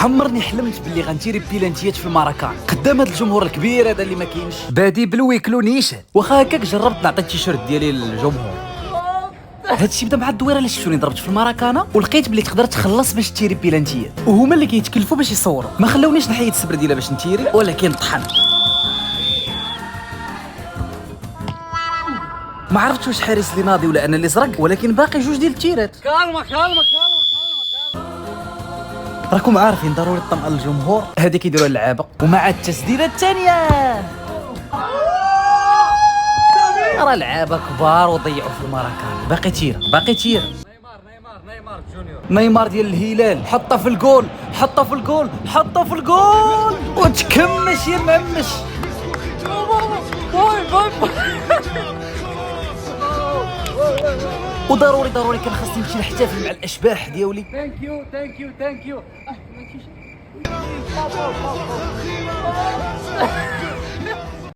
عمرني حلمت باللي غنتيري بيلانتيات في الماراكان قدام هذا الجمهور الكبير هذا اللي ما كاينش بادي بالويكلو نيشان. واخا هكاك جربت نعطي التيشيرت ديالي للجمهور. هادشي بدا مع الدويره اللي شفتوني ضربت في الماراكانا ولقيت بلي تقدر تخلص باش تيري بيلانتيات وهما اللي كيتكلفوا باش يصوروا. ما خلونيش نحيد السبرديله باش نتيري ولكن طحن. ما عرفتش واش حارس اللي ناضي ولا انا اللي زرق ولكن باقي جوج ديال التيرات. كالما. راكم عارفين ضروري الطمأن للجمهور هادي كيديروها اللعابه. ومع التسديده الثانيه راه لعابه كبار وضيعوا في الماراكان. باقي تيره نيمار جونيور. نيمار ديال الهلال حطها في الجول وتكمش يا مهمش. وضروري كان خاصني نمشي نحتفل مع الاشباح ديالي. ثانك يو